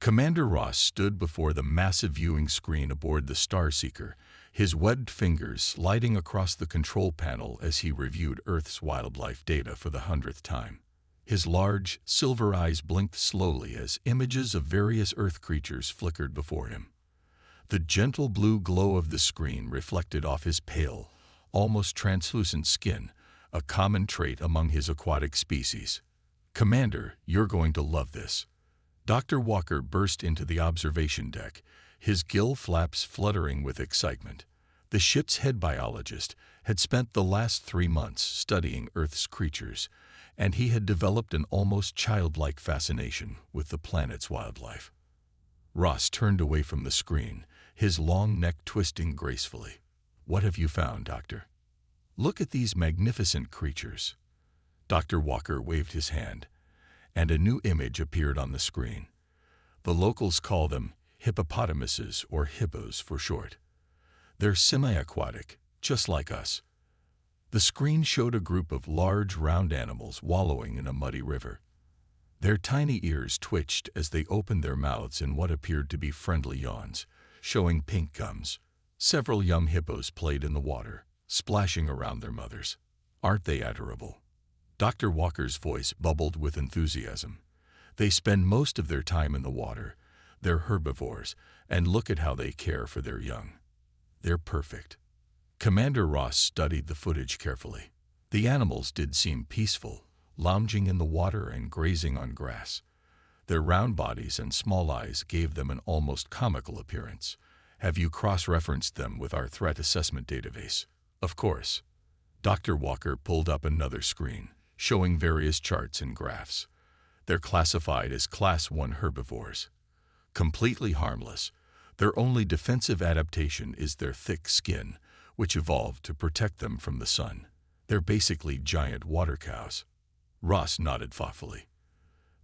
Commander Ross stood before the massive viewing screen aboard the Starseeker, his webbed fingers sliding across the control panel as he reviewed Earth's wildlife data for the 100th time. His large, silver eyes blinked slowly as images of various Earth creatures flickered before him. The gentle blue glow of the screen reflected off his pale, almost translucent skin, a common trait among his aquatic species. "Commander, you're going to love this." Dr. Walker burst into the observation deck, his gill flaps fluttering with excitement. The ship's head biologist had spent the last 3 months studying Earth's creatures, and he had developed an almost childlike fascination with the planet's wildlife. Ross turned away from the screen, his long neck twisting gracefully. "What have you found, Doctor?" "Look at these magnificent creatures." Dr. Walker waved his hand, and a new image appeared on the screen. The locals call them hippopotamuses, or hippos for short. They're semi-aquatic, just like us. The screen showed a group of large, round animals wallowing in a muddy river. Their tiny ears twitched as they opened their mouths in what appeared to be friendly yawns, showing pink gums. Several young hippos played in the water, splashing around their mothers. "Aren't they adorable?" Dr. Walker's voice bubbled with enthusiasm. "They spend most of their time in the water. They're herbivores, and look at how they care for their young. They're perfect." Commander Ross studied the footage carefully. The animals did seem peaceful, lounging in the water and grazing on grass. Their round bodies and small eyes gave them an almost comical appearance. "Have you cross-referenced them with our threat assessment database?" "Of course." Dr. Walker pulled up another screen, showing various charts and graphs. They're classified as Class 1 herbivores. Completely harmless. Their only defensive adaptation is their thick skin, which evolved to protect them from the sun. They're basically giant water cows. Ross nodded thoughtfully.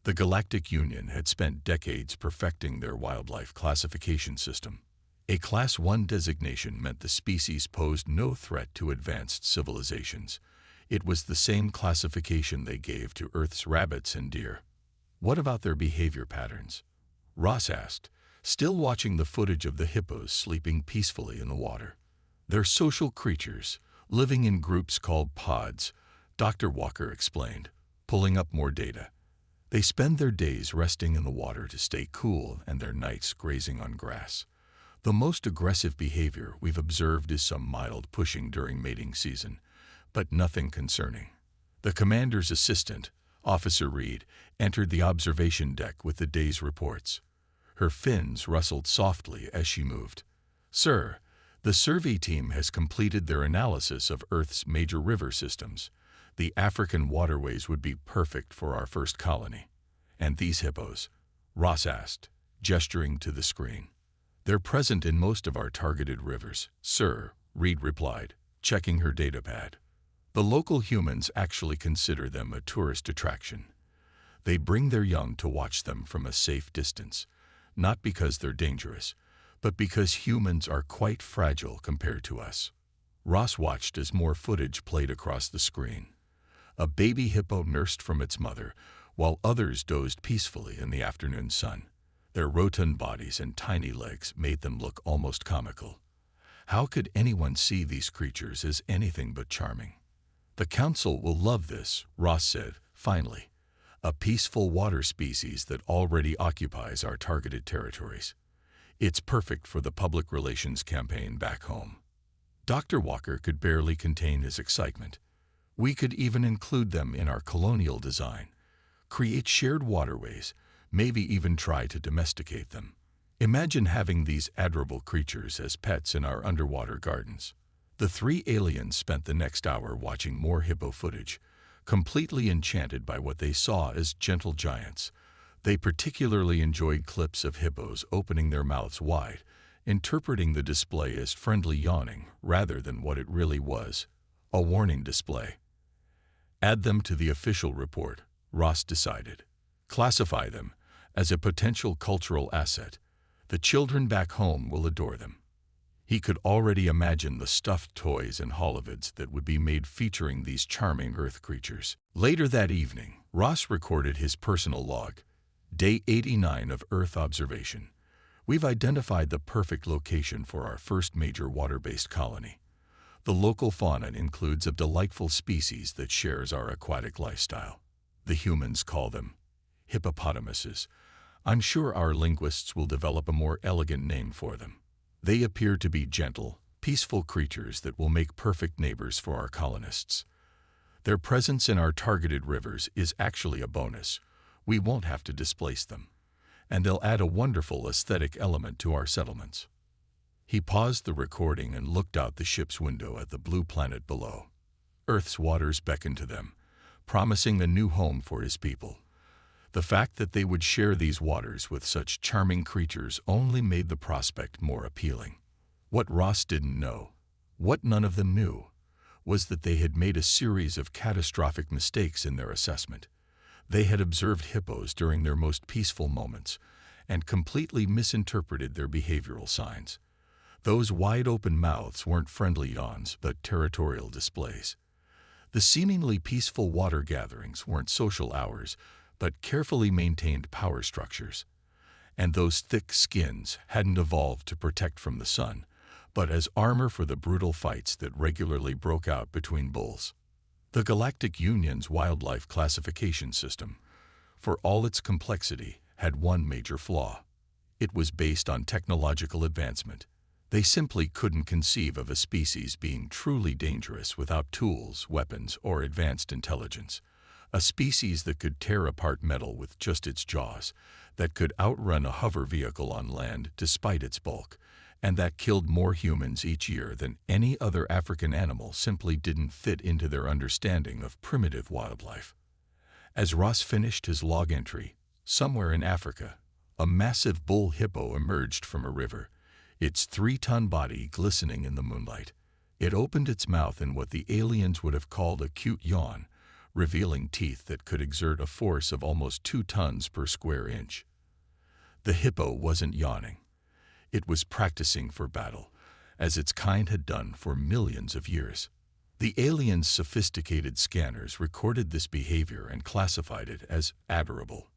The Galactic Union had spent decades perfecting their wildlife classification system. A Class 1 designation meant the species posed no threat to advanced civilizations. It was the same classification they gave to Earth's rabbits and deer. "What about their behavior patterns?" Ross asked, still watching the footage of the hippos sleeping peacefully in the water. "They're social creatures, living in groups called pods," Dr. Walker explained, pulling up more data. "They spend their days resting in the water to stay cool and their nights grazing on grass. The most aggressive behavior we've observed is some mild pushing during mating season, but nothing concerning." The commander's assistant, Officer Reed, entered the observation deck with the day's reports. Her fins rustled softly as she moved. "Sir, the survey team has completed their analysis of Earth's major river systems. The African waterways would be perfect for our first colony." "And these hippos?" Ross asked, gesturing to the screen. "They're present in most of our targeted rivers, sir," Reed replied, checking her datapad. "The local humans actually consider them a tourist attraction. They bring their young to watch them from a safe distance, not because they're dangerous, but because humans are quite fragile compared to us." Ross watched as more footage played across the screen. A baby hippo nursed from its mother, while others dozed peacefully in the afternoon sun. Their rotund bodies and tiny legs made them look almost comical. How could anyone see these creatures as anything but charming? "The Council will love this," Ross said, finally. "A peaceful water species that already occupies our targeted territories. It's perfect for the public relations campaign back home." Dr. Walker could barely contain his excitement. "We could even include them in our colonial design, create shared waterways, maybe even try to domesticate them. Imagine having these adorable creatures as pets in our underwater gardens." The three aliens spent the next hour watching more hippo footage, completely enchanted by what they saw as gentle giants. They particularly enjoyed clips of hippos opening their mouths wide, interpreting the display as friendly yawning rather than what it really was, a warning display. "Add them to the official report," Ross decided. "Classify them as a potential cultural asset. The children back home will adore them." He could already imagine the stuffed toys and holovids that would be made featuring these charming Earth creatures. Later that evening, Ross recorded his personal log. Day 89 of Earth observation. We've identified the perfect location for our first major water-based colony. The local fauna includes a delightful species that shares our aquatic lifestyle. The humans call them hippopotamuses. I'm sure our linguists will develop a more elegant name for them. They appear to be gentle, peaceful creatures that will make perfect neighbors for our colonists. Their presence in our targeted rivers is actually a bonus. We won't have to displace them, and they'll add a wonderful aesthetic element to our settlements. He paused the recording and looked out the ship's window at the blue planet below. Earth's waters beckoned to them, promising a new home for his people. The fact that they would share these waters with such charming creatures only made the prospect more appealing. What Ross didn't know, what none of them knew, was that they had made a series of catastrophic mistakes in their assessment. They had observed hippos during their most peaceful moments and completely misinterpreted their behavioral signs. Those wide-open mouths weren't friendly yawns, but territorial displays. The seemingly peaceful water gatherings weren't social hours, but carefully maintained power structures. And those thick skins hadn't evolved to protect from the sun, but as armor for the brutal fights that regularly broke out between bulls. The Galactic Union's wildlife classification system, for all its complexity, had one major flaw. It was based on technological advancement. They simply couldn't conceive of a species being truly dangerous without tools, weapons, or advanced intelligence. A species that could tear apart metal with just its jaws, that could outrun a hover vehicle on land despite its bulk, and that killed more humans each year than any other African animal simply didn't fit into their understanding of primitive wildlife. As Ross finished his log entry, somewhere in Africa, a massive bull hippo emerged from a river, its 3-ton body glistening in the moonlight. It opened its mouth in what the aliens would have called a cute yawn, revealing teeth that could exert a force of almost 2 tons per square inch. The hippo wasn't yawning. It was practicing for battle, as its kind had done for millions of years. The aliens' sophisticated scanners recorded this behavior and classified it as adorable.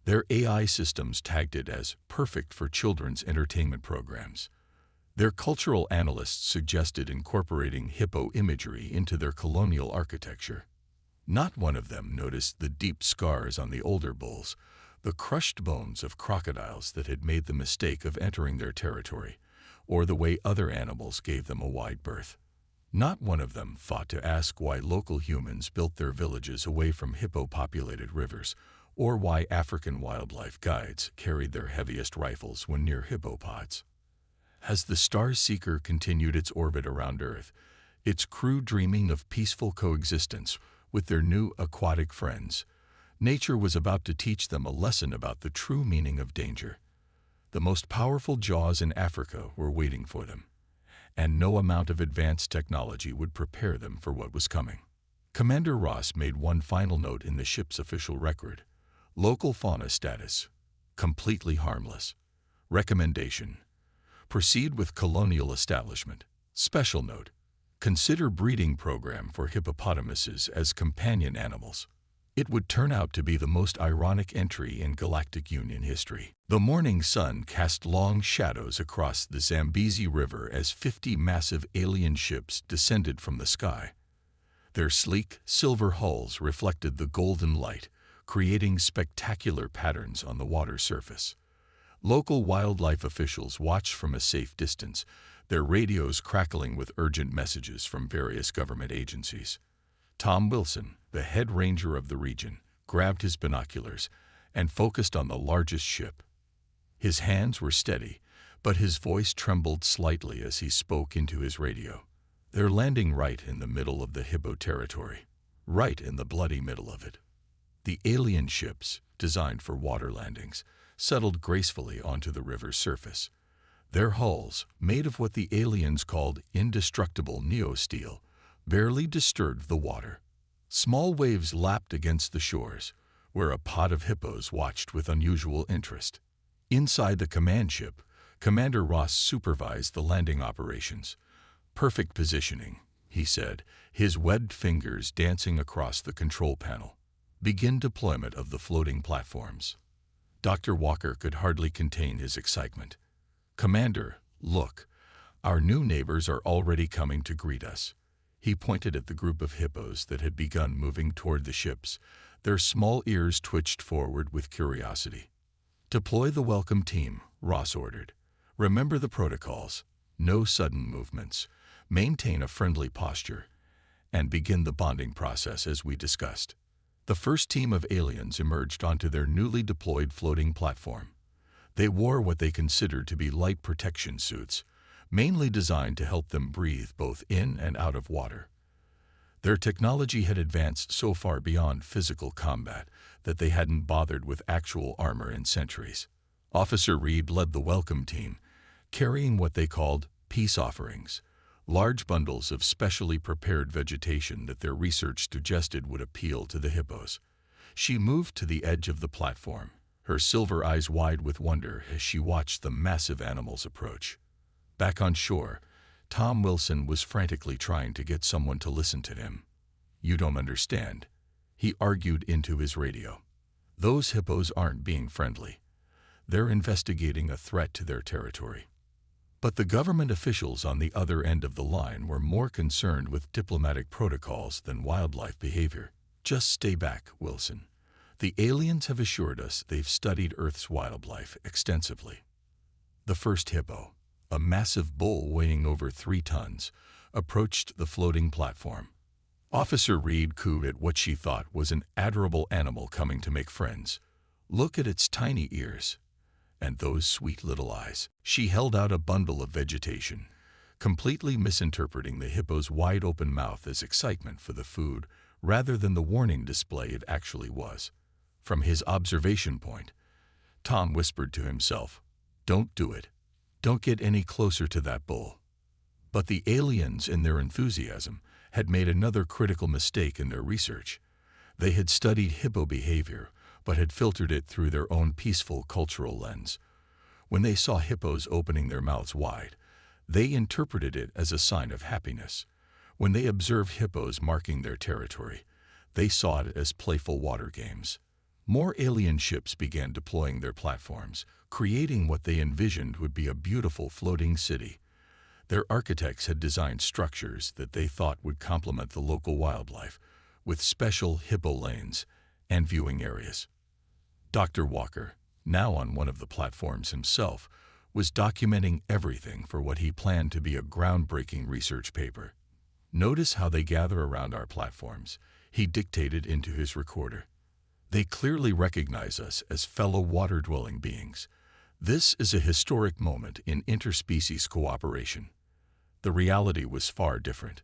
Their AI systems tagged it as perfect for children's entertainment programs. Their cultural analysts suggested incorporating hippo imagery into their colonial architecture. Not one of them noticed the deep scars on the older bulls, the crushed bones of crocodiles that had made the mistake of entering their territory, or the way other animals gave them a wide berth. Not one of them thought to ask why local humans built their villages away from hippo-populated rivers, or why African wildlife guides carried their heaviest rifles when near hippopods. As the Star Seeker continued its orbit around Earth, its crew dreaming of peaceful coexistence with their new aquatic friends, nature was about to teach them a lesson about the true meaning of danger. The most powerful jaws in Africa were waiting for them, and no amount of advanced technology would prepare them for what was coming. Commander Ross made one final note in the ship's official record. Local fauna status: completely harmless. Recommendation: proceed with colonial establishment. Special note: consider breeding program for hippopotamuses as companion animals. It would turn out to be the most ironic entry in Galactic Union history. The morning sun cast long shadows across the Zambezi River as 50 massive alien ships descended from the sky. Their sleek, silver hulls reflected the golden light, creating spectacular patterns on the water surface. Local wildlife officials watched from a safe distance, their radios crackling with urgent messages from various government agencies. Tom Wilson, the head ranger of the region, grabbed his binoculars and focused on the largest ship. His hands were steady, but his voice trembled slightly as he spoke into his radio. They're landing right in the middle of the hippo territory, right in the bloody middle of it. The alien ships, designed for water landings, settled gracefully onto the river's surface. Their hulls, made of what the aliens called indestructible neosteel, barely disturbed the water. Small waves lapped against the shores, where a pod of hippos watched with unusual interest. Inside the command ship, Commander Ross supervised the landing operations. Perfect positioning, he said, his webbed fingers dancing across the control panel. Begin deployment of the floating platforms. Dr. Walker could hardly contain his excitement. "Commander, look, our new neighbors are already coming to greet us." He pointed at the group of hippos that had begun moving toward the ships. Their small ears twitched forward with curiosity. "Deploy the welcome team," Ross ordered. "Remember the protocols. No sudden movements. Maintain a friendly posture. And begin the bonding process as we discussed." The first team of aliens emerged onto their newly deployed floating platform. They wore what they considered to be light protection suits, mainly designed to help them breathe both in and out of water. Their technology had advanced so far beyond physical combat that they hadn't bothered with actual armor in centuries. Officer Reed led the welcome team, carrying what they called peace offerings, large bundles of specially prepared vegetation that their research suggested would appeal to the hippos. She moved to the edge of the platform, her silver eyes wide with wonder as she watched the massive animals approach. Back on shore, Tom Wilson was frantically trying to get someone to listen to him. "You don't understand," he argued into his radio. "Those hippos aren't being friendly. They're investigating a threat to their territory." But the government officials on the other end of the line were more concerned with diplomatic protocols than wildlife behavior. "Just stay back, Wilson. The aliens have assured us they've studied Earth's wildlife extensively." The first hippo, a massive bull weighing over 3 tons, approached the floating platform. Officer Reed cooed at what she thought was an adorable animal coming to make friends. "Look at its tiny ears. And those sweet little eyes." She held out a bundle of vegetation, completely misinterpreting the hippo's wide-open mouth as excitement for the food rather than the warning display it actually was. From his observation point, Tom whispered to himself, "Don't do it. Don't get any closer to that bull." But the aliens, in their enthusiasm, had made another critical mistake in their research. They had studied hippo behavior, but had filtered it through their own peaceful cultural lens. When they saw hippos opening their mouths wide, they interpreted it as a sign of happiness. When they observed hippos marking their territory, they saw it as playful water games. More alien ships began deploying their platforms, creating what they envisioned would be a beautiful floating city. Their architects had designed structures that they thought would complement the local wildlife, with special hippo lanes and viewing areas. Dr. Walker, now on one of the platforms himself, was documenting everything for what he planned to be a groundbreaking research paper. "Notice how they gather around our platforms," he dictated into his recorder. "They clearly recognize us as fellow water-dwelling beings. This is a historic moment in interspecies cooperation." The reality was far different.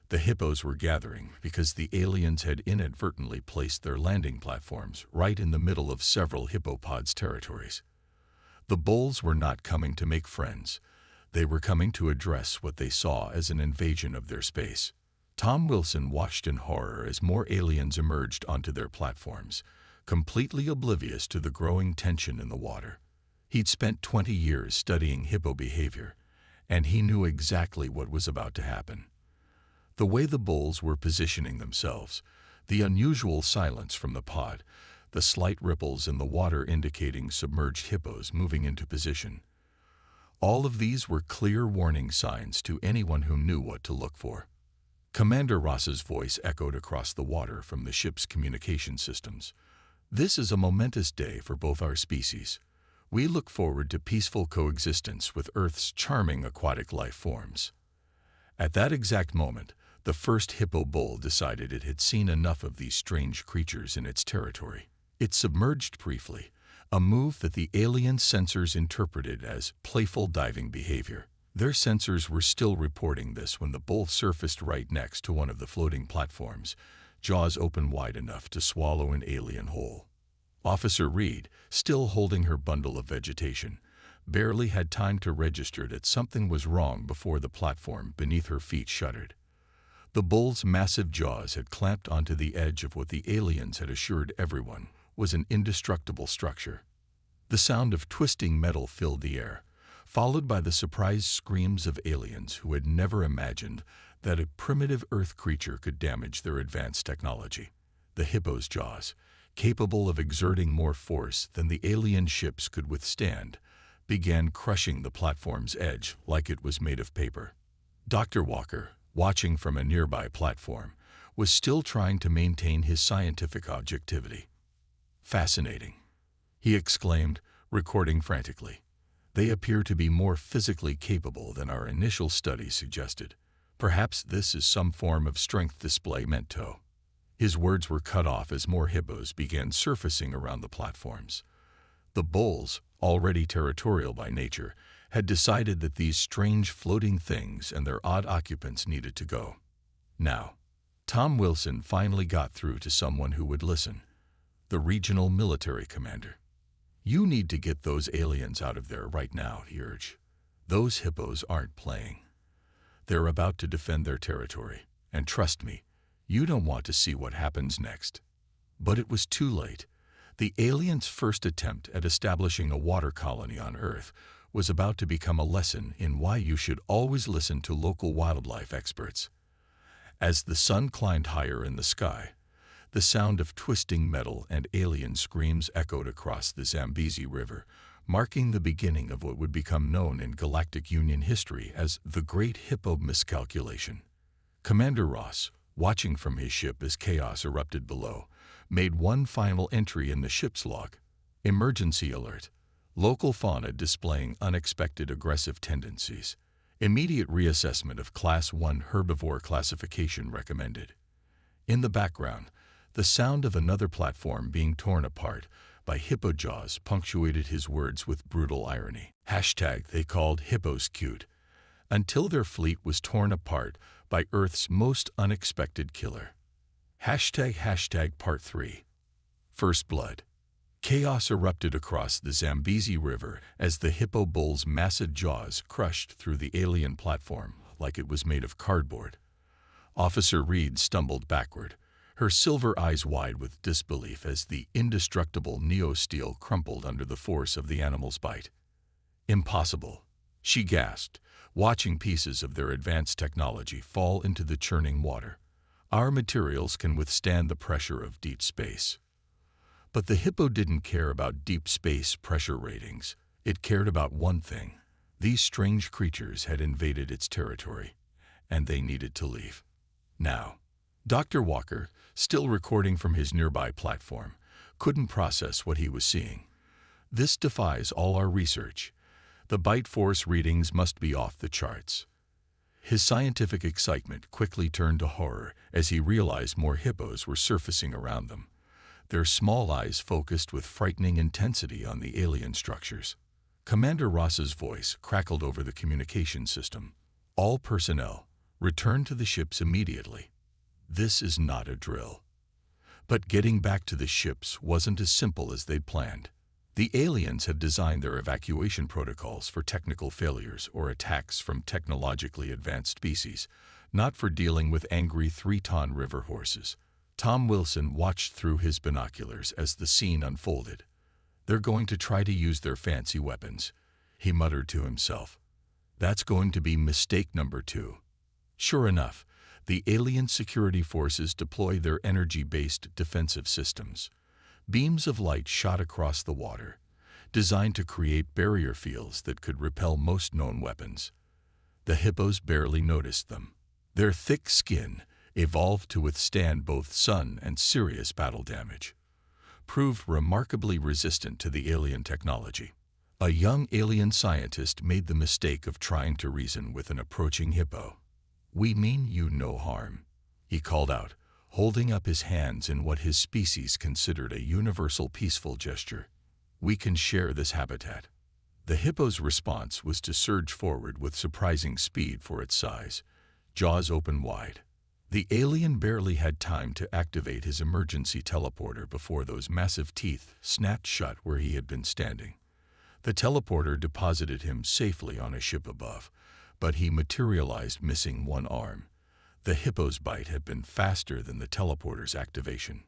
The hippos were gathering because the aliens had inadvertently placed their landing platforms right in the middle of several hippopods' territories. The bulls were not coming to make friends. They were coming to address what they saw as an invasion of their space. Tom Wilson watched in horror as more aliens emerged onto their platforms, completely oblivious to the growing tension in the water. He'd spent 20 years studying hippo behavior, and he knew exactly what was about to happen. The way the bulls were positioning themselves, the unusual silence from the pod, the slight ripples in the water indicating submerged hippos moving into position. All of these were clear warning signs to anyone who knew what to look for. Commander Ross's voice echoed across the water from the ship's communication systems. "This is a momentous day for both our species. We look forward to peaceful coexistence with Earth's charming aquatic life forms." At that exact moment, the first hippo bull decided it had seen enough of these strange creatures in its territory. It submerged briefly, a move that the alien sensors interpreted as playful diving behavior. Their sensors were still reporting this when the bull surfaced right next to one of the floating platforms, jaws open wide enough to swallow an alien whole. Officer Reed, still holding her bundle of vegetation, barely had time to register that something was wrong before the platform beneath her feet shuddered. The bull's massive jaws had clamped onto the edge of what the aliens had assured everyone was an indestructible structure. The sound of twisting metal filled the air, followed by the surprised screams of aliens who had never imagined that a primitive Earth creature could damage their advanced technology. The hippo's jaws, capable of exerting more force than the alien ships could withstand, began crushing the platform's edge like it was made of paper. Dr. Walker, watching from a nearby platform, was still trying to maintain his scientific objectivity. "Fascinating," he exclaimed, recording frantically. "They appear to be more physically capable than our initial study suggested. Perhaps this is some form of strength display meant to." His words were cut off as more hippos began surfacing around the platforms. The bulls, already territorial by nature, had decided that these strange floating things and their odd occupants needed to go. Now, Tom Wilson finally got through to someone who would listen: the regional military commander. "You need to get those aliens out of there right now," he urged. "Those hippos aren't playing. They're about to defend their territory, and trust me, you don't want to see what happens next." But it was too late. The aliens' first attempt at establishing a water colony on Earth was about to become a lesson in why you should always listen to local wildlife experts. As the sun climbed higher in the sky, the sound of twisting metal and alien screams echoed across the Zambezi River, marking the beginning of what would become known in Galactic Union history as the Great Hippo Miscalculation. Commander Ross, watching from his ship as chaos erupted below, made one final entry in the ship's log: "Emergency alert. Local fauna displaying unexpected aggressive tendencies. Immediate reassessment of Class 1 herbivore classification recommended." In the background, the sound of another platform being torn apart by hippo jaws punctuated his words with brutal irony. They called Hippos cute, until their fleet was torn apart by Earth's most unexpected killer. Part 3. First Blood. Chaos erupted across the Zambezi River as the hippo bull's massive jaws crushed through the alien platform like it was made of cardboard. Officer Reed stumbled backward, her silver eyes wide with disbelief as the indestructible neo-steel crumpled under the force of the animal's bite. "Impossible," she gasped, watching pieces of their advanced technology fall into the churning water. "Our materials can withstand the pressure of deep space." But the hippo didn't care about deep space pressure ratings. It cared about one thing: these strange creatures had invaded its territory, and they needed to leave. Now, Dr. Walker, still recording from his nearby platform, couldn't process what he was seeing. "This defies all our research. The bite force readings must be off the charts." His scientific excitement quickly turned to horror as he realized more hippos were surfacing around them, their small eyes focused with frightening intensity on the alien structures. Commander Ross's voice crackled over the communication system. "All personnel, return to the ships immediately. This is not a drill." But getting back to the ships wasn't as simple as they'd planned. The aliens had designed their evacuation protocols for technical failures or attacks from technologically advanced species, not for dealing with angry 3-ton river horses. Tom Wilson watched through his binoculars as the scene unfolded. "They're going to try to use their fancy weapons," he muttered to himself. "That's going to be mistake number 2. Sure enough, the alien security forces deployed their energy-based defensive systems. Beams of light shot across the water, designed to create barrier fields that could repel most known weapons. The hippos barely noticed them. Their thick skin, evolved to withstand both sun and serious battle damage, proved remarkably resistant to the alien technology. A young alien scientist made the mistake of trying to reason with an approaching hippo. "We mean you no harm," he called out, holding up his hands in what his species considered a universal peaceful gesture. "We can share this habitat." The hippo's response was to surge forward with surprising speed for its size, jaws open wide. The alien barely had time to activate his emergency teleporter before those massive teeth snapped shut where he had been standing. The teleporter deposited him safely on a ship above, but he materialized missing one arm. The hippo's bite had been faster than the teleporter's activation.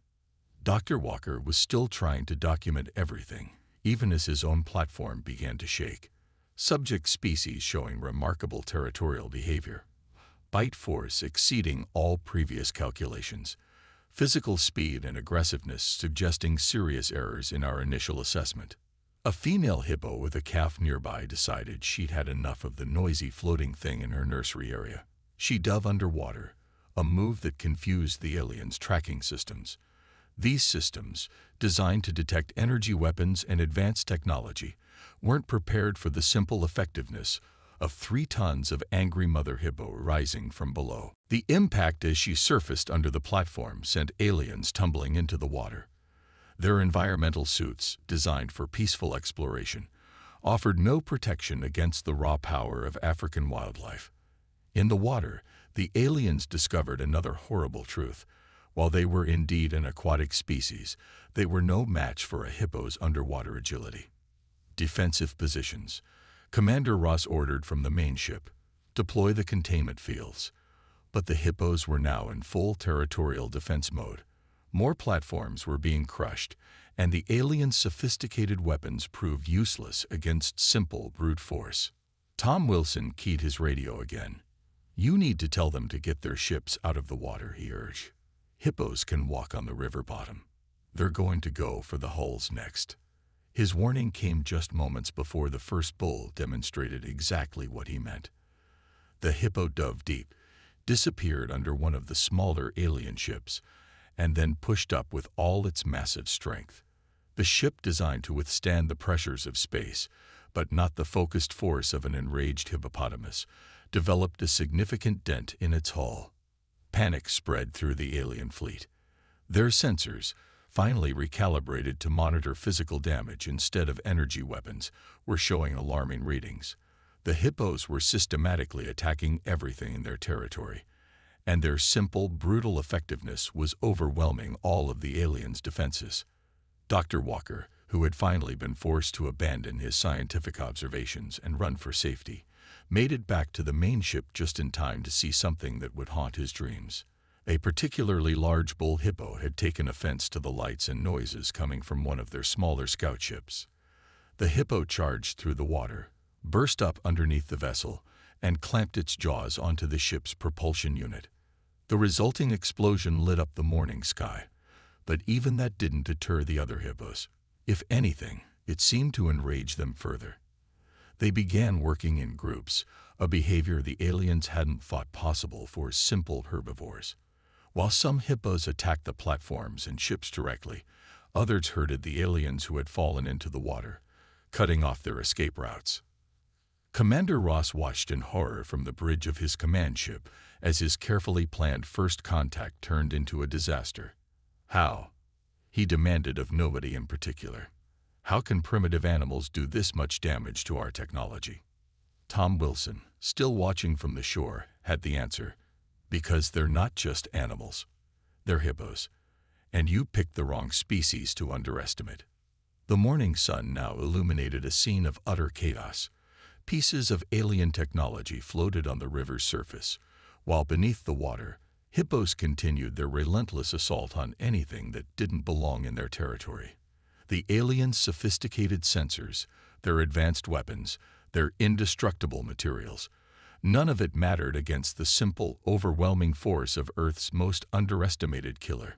Dr. Walker was still trying to document everything, even as his own platform began to shake. Subject species showing remarkable territorial behavior. Bite force exceeding all previous calculations. physical speed and aggressiveness suggesting serious errors in our initial assessment. A female hippo with a calf nearby decided she'd had enough of the noisy floating thing in her nursery area. She dove underwater, a move that confused the aliens' tracking systems. These systems, designed to detect energy weapons and advanced technology, weren't prepared for the simple effectiveness of 3 tons of angry mother hippo rising from below. The impact as she surfaced under the platform sent aliens tumbling into the water. Their environmental suits, designed for peaceful exploration, offered no protection against the raw power of African wildlife. In the water, the aliens discovered another horrible truth. While they were indeed an aquatic species, they were no match for a hippo's underwater agility. Defensive positions. Commander Ross ordered from the main ship, deploy the containment fields. But the hippos were now in full territorial defense mode. More platforms were being crushed, and the aliens' sophisticated weapons proved useless against simple brute force. Tom Wilson keyed his radio again. "You need to tell them to get their ships out of the water," he urged. "Hippos can walk on the river bottom. They're going to go for the hulls next." His warning came just moments before the first bull demonstrated exactly what he meant. The hippo dove deep, disappeared under one of the smaller alien ships, and then pushed up with all its massive strength. The ship, designed to withstand the pressures of space, but not the focused force of an enraged hippopotamus, developed a significant dent in its hull. Panic spread through the alien fleet. Their sensors, finally recalibrated to monitor physical damage instead of energy weapons, were showing alarming readings. The hippos were systematically attacking everything in their territory, and their simple, brutal effectiveness was overwhelming all of the aliens' defenses. Dr. Walker, who had finally been forced to abandon his scientific observations and run for safety, made it back to the main ship just in time to see something that would haunt his dreams. A particularly large bull hippo had taken offense to the lights and noises coming from one of their smaller scout ships. The hippo charged through the water, burst up underneath the vessel, and clamped its jaws onto the ship's propulsion unit. The resulting explosion lit up the morning sky, but even that didn't deter the other hippos. If anything, it seemed to enrage them further. They began working in groups, a behavior the aliens hadn't thought possible for simple herbivores. While some hippos attacked the platforms and ships directly, others herded the aliens who had fallen into the water, cutting off their escape routes. Commander Ross watched in horror from the bridge of his command ship as his carefully planned first contact turned into a disaster. "How?" he demanded of nobody in particular. "How can primitive animals do this much damage to our technology?" Tom Wilson, still watching from the shore, had the answer. "Because they're not just animals. They're hippos, and you picked the wrong species to underestimate." The morning sun now illuminated a scene of utter chaos. Pieces of alien technology floated on the river's surface, while beneath the water, hippos continued their relentless assault on anything that didn't belong in their territory. The aliens' sophisticated sensors, their advanced weapons, their indestructible materials, none of it mattered against the simple, overwhelming force of Earth's most underestimated killer.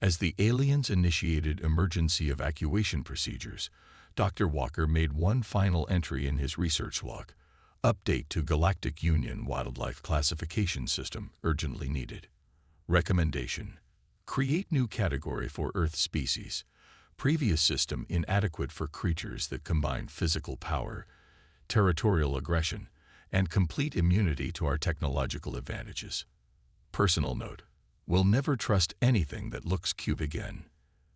As the aliens initiated emergency evacuation procedures, Dr. Walker made one final entry in his research log. Update to Galactic Union Wildlife Classification System urgently needed. Recommendation: create new category for Earth species. Previous system inadequate for creatures that combine physical power, territorial aggression, and complete immunity to our technological advantages. Personal note: we'll never trust anything that looks cute again.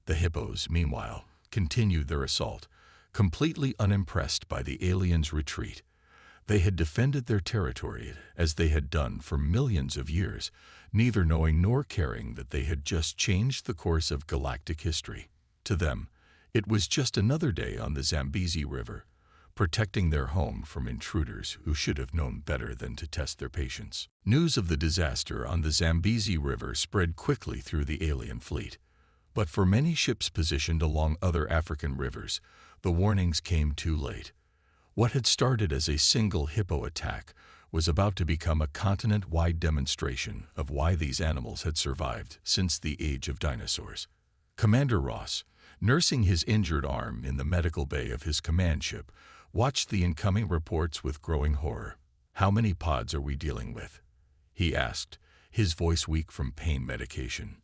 The hippos, meanwhile, continued their assault, completely unimpressed by the aliens' retreat. They had defended their territory as they had done for millions of years, neither knowing nor caring that they had just changed the course of galactic history. To them, it was just another day on the Zambezi River, protecting their home from intruders who should have known better than to test their patience. News of the disaster on the Zambezi River spread quickly through the alien fleet. But for many ships positioned along other African rivers, the warnings came too late. What had started as a single hippo attack was about to become a continent-wide demonstration of why these animals had survived since the age of dinosaurs. Commander Ross, nursing his injured arm in the medical bay of his command ship, watched the incoming reports with growing horror. "How many pods are we dealing with?" he asked, his voice weak from pain medication.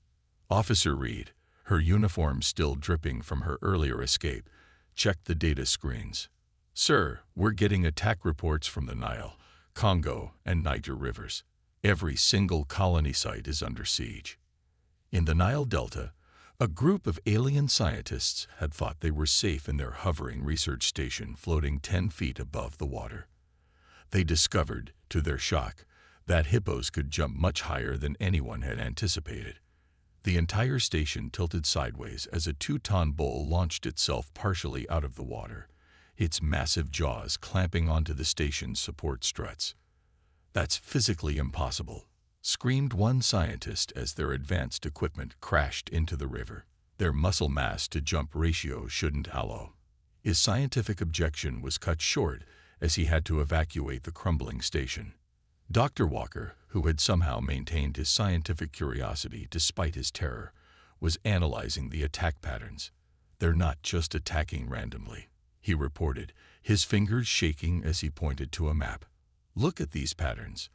Officer Reed, her uniform still dripping from her earlier escape, checked the data screens. "Sir, we're getting attack reports from the Nile, Congo, and Niger rivers. Every single colony site is under siege." In the Nile Delta, a group of alien scientists had thought they were safe in their hovering research station floating 10 feet above the water. They discovered, to their shock, that hippos could jump much higher than anyone had anticipated. The entire station tilted sideways as a 2-ton bull launched itself partially out of the water, its massive jaws clamping onto the station's support struts. "That's physically impossible," screamed one scientist as their advanced equipment crashed into the river. "Their muscle mass to jump ratio shouldn't allow." His scientific objection was cut short as he had to evacuate the crumbling station. Dr. Walker, who had somehow maintained his scientific curiosity despite his terror, was analyzing the attack patterns. "They're not just attacking randomly," he reported, his fingers shaking as he pointed to a map. "Look at these patterns.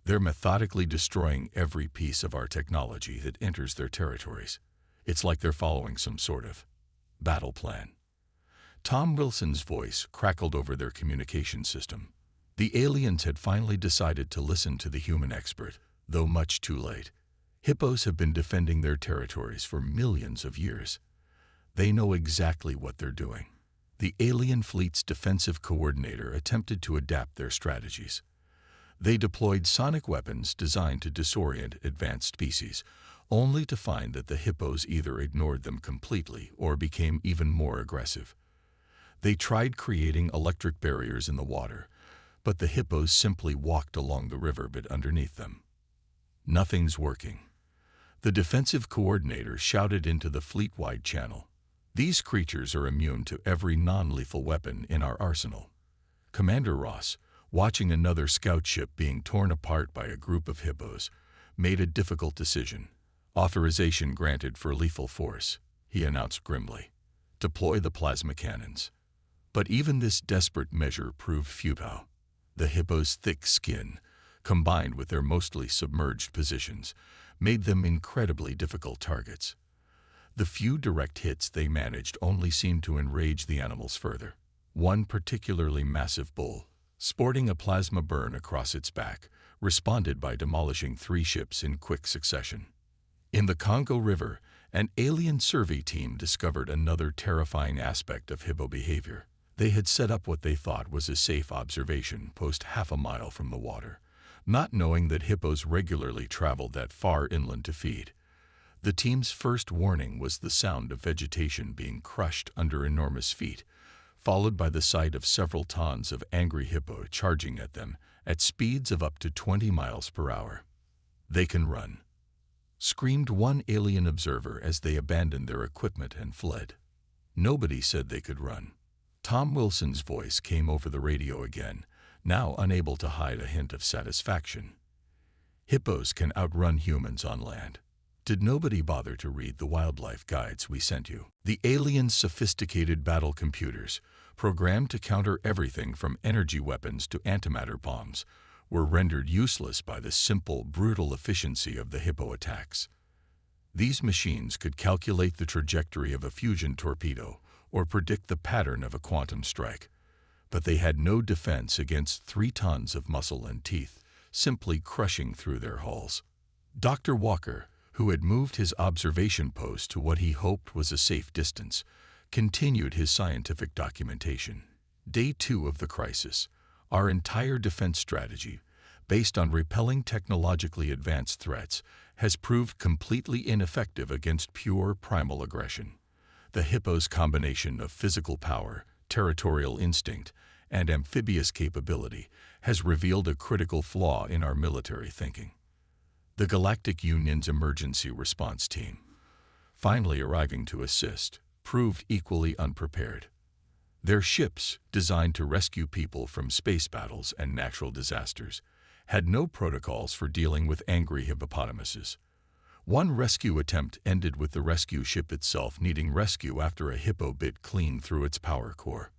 They're methodically destroying every piece of our technology that enters their territories. It's like they're following some sort of battle plan." Tom Wilson's voice crackled over their communication system. The aliens had finally decided to listen to the human expert, though much too late. Hippos have been defending their territories for millions of years. They know exactly what they're doing. The alien fleet's defensive coordinator attempted to adapt their strategies. They deployed sonic weapons designed to disorient advanced species, only to find that the hippos either ignored them completely or became even more aggressive. They tried creating electric barriers in the water, but the hippos simply walked along the riverbed underneath them. "Nothing's working." The defensive coordinator shouted into the fleet-wide channel. "These creatures are immune to every non-lethal weapon in our arsenal." Commander Ross, watching another scout ship being torn apart by a group of hippos, made a difficult decision. "Authorization granted for lethal force," he announced grimly. "Deploy the plasma cannons." But even this desperate measure proved futile. The hippos' thick skin, combined with their mostly submerged positions, made them incredibly difficult targets. The few direct hits they managed only seemed to enrage the animals further. One particularly massive bull, sporting a plasma burn across its back, responded by demolishing 3 ships in quick succession. In the Congo River, an alien survey team discovered another terrifying aspect of hippo behavior. They had set up what they thought was a safe observation post half a mile from the water, not knowing that hippos regularly traveled that far inland to feed. The team's first warning was the sound of vegetation being crushed under enormous feet, followed by the sight of several tons of angry hippo charging at them at speeds of up to 20 miles per hour. "They can run," screamed one alien observer as they abandoned their equipment and fled. "Nobody said they could run." Tom Wilson's voice came over the radio again, now unable to hide a hint of satisfaction. "Hippos can outrun humans on land. Did nobody bother to read the wildlife guides we sent you?" The aliens' sophisticated battle computers, programmed to counter everything from energy weapons to antimatter bombs, were rendered useless by the simple, brutal efficiency of the hippo attacks. These machines could calculate the trajectory of a fusion torpedo or predict the pattern of a quantum strike, but they had no defense against 3 tons of muscle and teeth, simply crushing through their hulls. Dr. Walker, who had moved his observation post to what he hoped was a safe distance, continued his scientific documentation. Day 2 of the crisis. Our entire defense strategy, based on repelling technologically advanced threats, has proved completely ineffective against pure primal aggression. The hippo's combination of physical power, territorial instinct, and amphibious capability has revealed a critical flaw in our military thinking. The Galactic Union's emergency response team, finally arriving to assist, proved equally unprepared. Their ships, designed to rescue people from space battles and natural disasters, had no protocols for dealing with angry hippopotamuses. One rescue attempt ended with the rescue ship itself needing rescue after a hippo bit clean through its power core.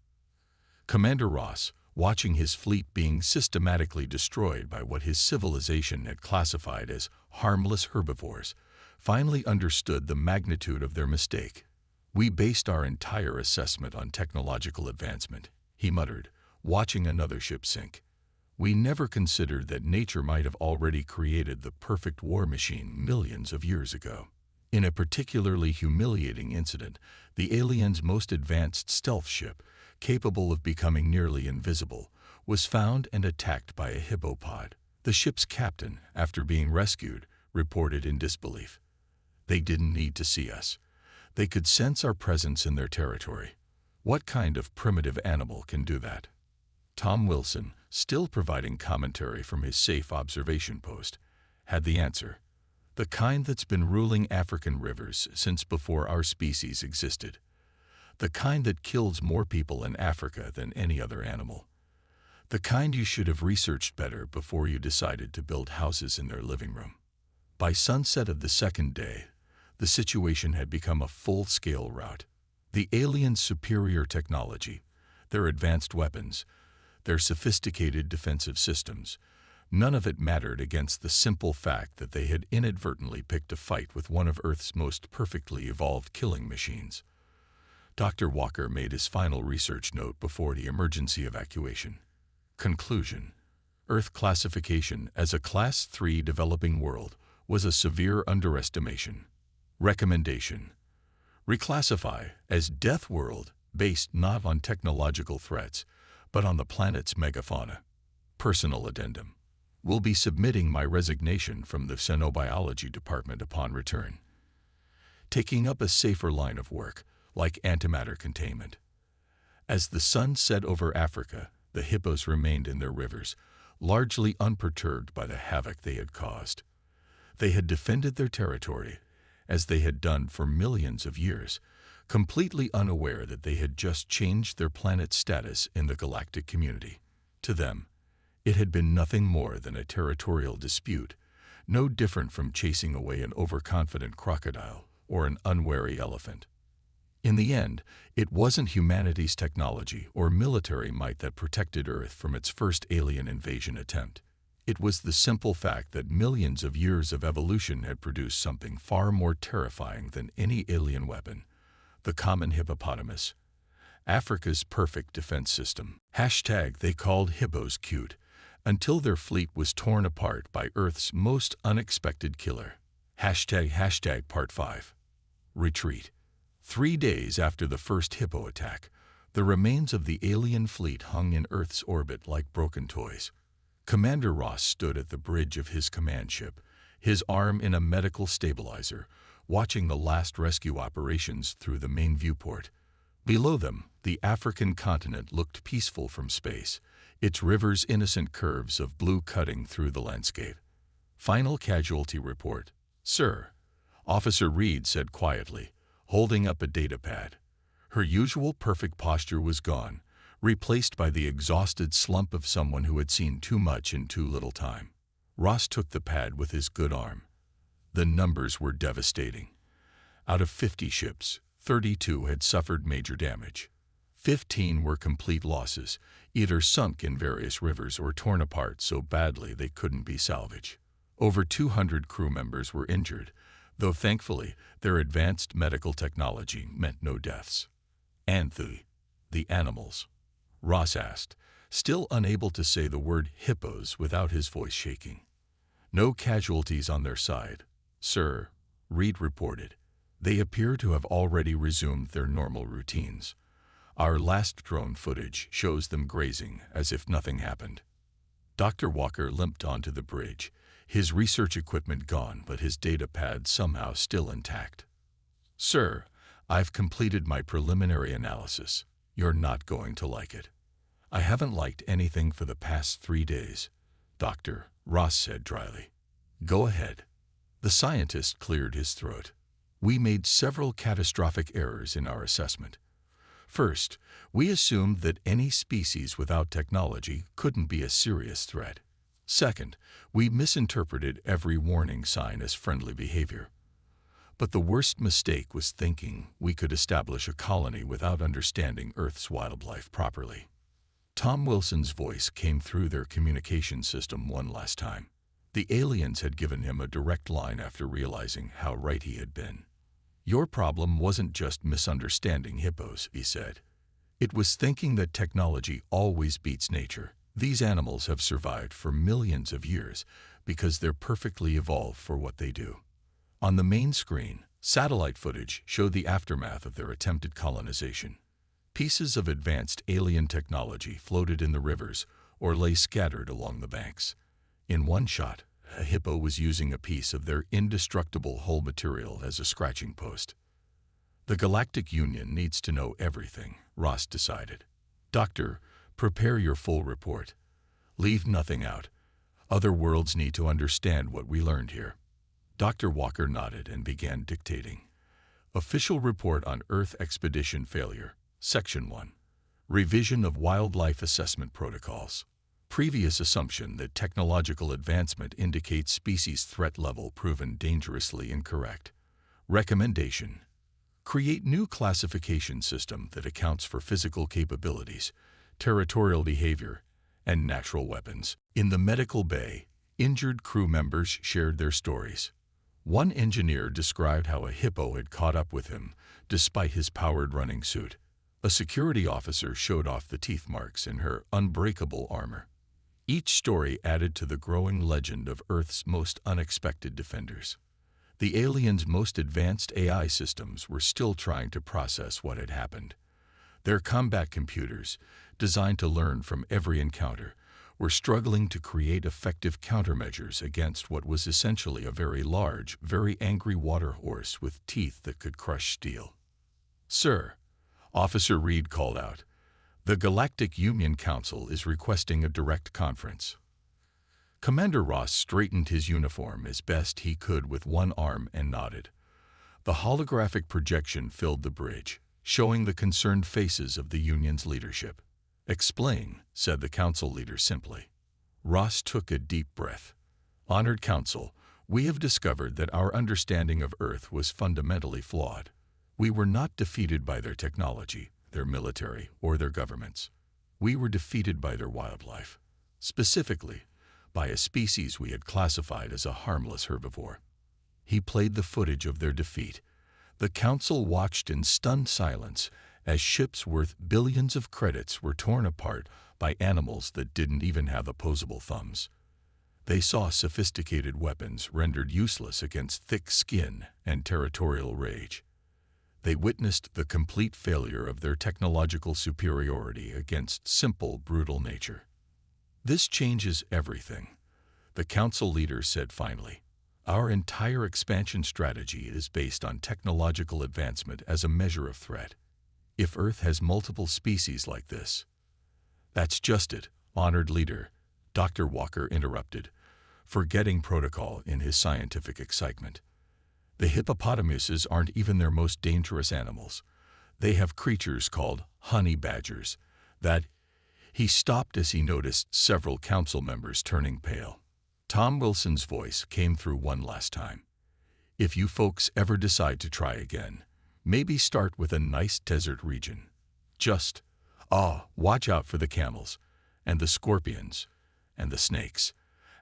Commander Ross, watching his fleet being systematically destroyed by what his civilization had classified as harmless herbivores, finally understood the magnitude of their mistake. "We based our entire assessment on technological advancement," he muttered, watching another ship sink. "We never considered that nature might have already created the perfect war machine millions of years ago." In a particularly humiliating incident, the aliens' most advanced stealth ship, capable of becoming nearly invisible, was found and attacked by a hippopod. The ship's captain, after being rescued, reported in disbelief. "They didn't need to see us. They could sense our presence in their territory. What kind of primitive animal can do that?" Tom Wilson, still providing commentary from his safe observation post, had the answer. "The kind that's been ruling African rivers since before our species existed. The kind that kills more people in Africa than any other animal. The kind you should have researched better before you decided to build houses in their living room." By sunset of the second day, the situation had become a full-scale rout. The aliens' superior technology, their advanced weapons, their sophisticated defensive systems, none of it mattered against the simple fact that they had inadvertently picked a fight with one of Earth's most perfectly evolved killing machines. Dr. Walker made his final research note before the emergency evacuation. Conclusion: Earth classification as a Class 3 developing world was a severe underestimation. Recommendation: reclassify as Death World, based not on technological threats, but on the planet's megafauna. Personal addendum: will be submitting my resignation from the Xenobiology Department upon return. Taking up a safer line of work, like antimatter containment. As the sun set over Africa, the hippos remained in their rivers, largely unperturbed by the havoc they had caused. They had defended their territory, as they had done for millions of years, completely unaware that they had just changed their planet's status in the galactic community. To them, it had been nothing more than a territorial dispute, no different from chasing away an overconfident crocodile or an unwary elephant. In the end, it wasn't humanity's technology or military might that protected Earth from its first alien invasion attempt. It was the simple fact that millions of years of evolution had produced something far more terrifying than any alien weapon: the common hippopotamus. Africa's perfect defense system. They called hippos cute, until their fleet was torn apart by Earth's most unexpected killer. Part 5. Retreat. 3 days after the first hippo attack, the remains of the alien fleet hung in Earth's orbit like broken toys. Commander Ross stood at the bridge of his command ship, his arm in a medical stabilizer, watching the last rescue operations through the main viewport. Below them, the African continent looked peaceful from space, its rivers innocent curves of blue cutting through the landscape. Final casualty report. "Sir," Officer Reed said quietly, holding up a data pad. Her usual perfect posture was gone, replaced by the exhausted slump of someone who had seen too much in too little time. Ross took the pad with his good arm. The numbers were devastating. Out of 50 ships, 32 had suffered major damage. 15 were complete losses, either sunk in various rivers or torn apart so badly they couldn't be salvaged. Over 200 crew members were injured, though thankfully their advanced medical technology meant no deaths. "And the animals?" Ross asked, still unable to say the word hippos without his voice shaking. "No casualties on their side, sir," Reed reported. "They appear to have already resumed their normal routines. Our last drone footage shows them grazing as if nothing happened." Dr. Walker limped onto the bridge, his research equipment gone but his data pad somehow still intact. "Sir, I've completed my preliminary analysis. You're not going to like it." "I haven't liked anything for the past 3 days, Doctor," Ross said dryly. "Go ahead." The scientist cleared his throat. "We made several catastrophic errors in our assessment. First, we assumed that any species without technology couldn't be a serious threat. Second, we misinterpreted every warning sign as friendly behavior. But the worst mistake was thinking we could establish a colony without understanding Earth's wildlife properly. Tom Wilson's voice came through their communication system one last time. The aliens had given him a direct line after realizing how right he had been. Your problem wasn't just misunderstanding hippos, he said. It was thinking that technology always beats nature. These animals have survived for millions of years because they're perfectly evolved for what they do. On the main screen, satellite footage showed the aftermath of their attempted colonization. Pieces of advanced alien technology floated in the rivers or lay scattered along the banks. In one shot, a hippo was using a piece of their indestructible hull material as a scratching post. The Galactic Union needs to know everything, Ross decided. Doctor, prepare your full report. Leave nothing out. Other worlds need to understand what we learned here. Dr. Walker nodded and began dictating. Official report on Earth expedition failure. Section 1. Revision of wildlife assessment protocols. Previous assumption that technological advancement indicates species threat level proven dangerously incorrect. Recommendation. Create new classification system that accounts for physical capabilities, territorial behavior, and natural weapons. In the medical bay, injured crew members shared their stories. One engineer described how a hippo had caught up with him, despite his powered running suit. A security officer showed off the teeth marks in her unbreakable armor. Each story added to the growing legend of Earth's most unexpected defenders. The aliens' most advanced AI systems were still trying to process what had happened. Their combat computers, designed to learn from every encounter, were struggling to create effective countermeasures against what was essentially a very large, very angry water horse with teeth that could crush steel. "Sir," Officer Reed called out, "the Galactic Union Council is requesting a direct conference." Commander Ross straightened his uniform as best he could with one arm and nodded. The holographic projection filled the bridge, showing the concerned faces of the Union's leadership. "Explain," said the council leader simply. Ross took a deep breath. "Honored Council, we have discovered that our understanding of Earth was fundamentally flawed. We were not defeated by their technology, their military, or their governments. We were defeated by their wildlife. Specifically, by a species we had classified as a harmless herbivore." He played the footage of their defeat. The council watched in stunned silence as ships worth billions of credits were torn apart by animals that didn't even have opposable thumbs. They saw sophisticated weapons rendered useless against thick skin and territorial rage. They witnessed the complete failure of their technological superiority against simple, brutal nature. "This changes everything," the council leader said finally. "Our entire expansion strategy is based on technological advancement as a measure of threat. If Earth has multiple species like this—" "That's just it, honored leader," Dr. Walker interrupted, forgetting protocol in his scientific excitement. "The hippopotamuses aren't even their most dangerous animals. They have creatures called honey badgers that—" He stopped as he noticed several council members turning pale. Tom Wilson's voice came through one last time. "If you folks ever decide to try again, maybe start with a nice desert region. Just, watch out for the camels, and the scorpions, and the snakes.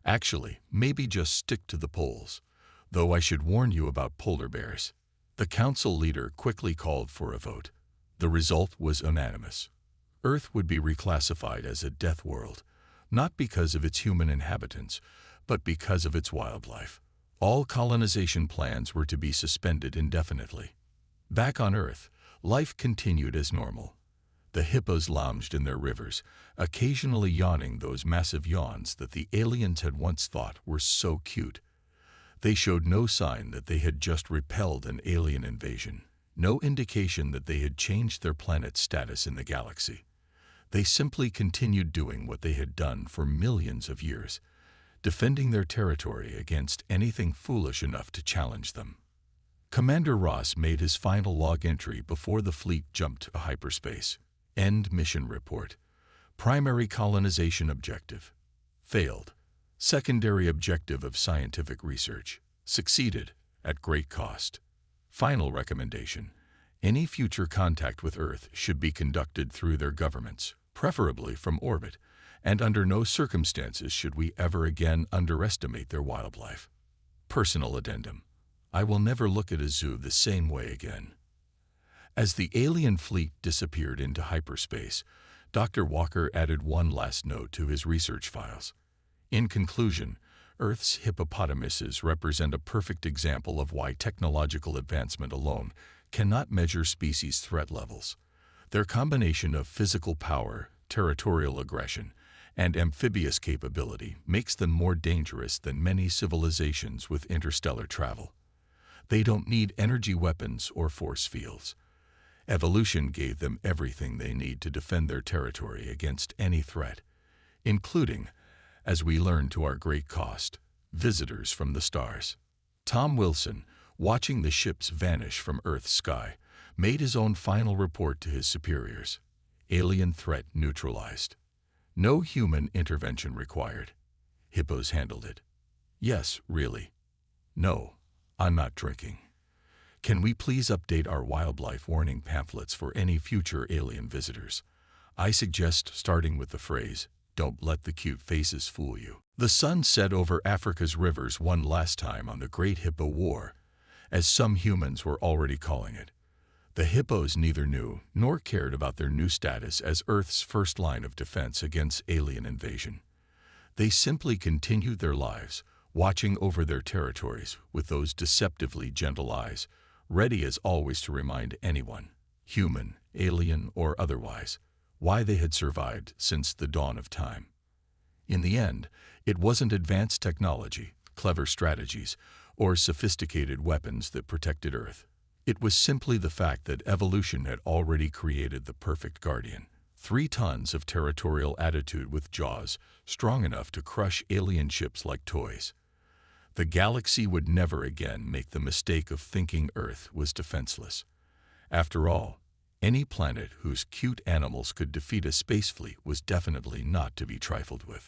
Actually, maybe just stick to the poles. Though I should warn you about polar bears." The council leader quickly called for a vote. The result was unanimous. Earth would be reclassified as a death world, not because of its human inhabitants, but because of its wildlife. All colonization plans were to be suspended indefinitely. Back on Earth, life continued as normal. The hippos lounged in their rivers, occasionally yawning those massive yawns that the aliens had once thought were so cute. They showed no sign that they had just repelled an alien invasion, no indication that they had changed their planet's status in the galaxy. They simply continued doing what they had done for millions of years, defending their territory against anything foolish enough to challenge them. Commander Ross made his final log entry before the fleet jumped to hyperspace. End mission report. Primary colonization objective. Failed. Secondary objective of scientific research. Succeeded, at great cost. Final recommendation. Any future contact with Earth should be conducted through their governments, preferably from orbit, and under no circumstances should we ever again underestimate their wildlife. Personal addendum. I will never look at a zoo the same way again. As the alien fleet disappeared into hyperspace, Dr. Walker added one last note to his research files. In conclusion, Earth's hippopotamuses represent a perfect example of why technological advancement alone cannot measure species threat levels. Their combination of physical power, territorial aggression, and amphibious capability makes them more dangerous than many civilizations with interstellar travel. They don't need energy weapons or force fields. Evolution gave them everything they need to defend their territory against any threat, including, as we learn to our great cost, visitors from the stars. Tom Wilson, watching the ships vanish from Earth's sky, made his own final report to his superiors. Alien threat neutralized. No human intervention required. Hippos handled it. Yes, really. No, I'm not drinking. Can we please update our wildlife warning pamphlets for any future alien visitors? I suggest starting with the phrase, "Don't let the cute faces fool you." The sun set over Africa's rivers one last time on the Great Hippo War, as some humans were already calling it. The hippos neither knew nor cared about their new status as Earth's first line of defense against alien invasion. They simply continued their lives, watching over their territories with those deceptively gentle eyes, ready as always to remind anyone, human, alien, or otherwise, why they had survived since the dawn of time. In the end, it wasn't advanced technology, clever strategies, or sophisticated weapons that protected Earth. It was simply the fact that evolution had already created the perfect guardian. 3 tons of territorial attitude with jaws strong enough to crush alien ships like toys. The galaxy would never again make the mistake of thinking Earth was defenseless. After all, any planet whose cute animals could defeat a space fleet was definitely not to be trifled with.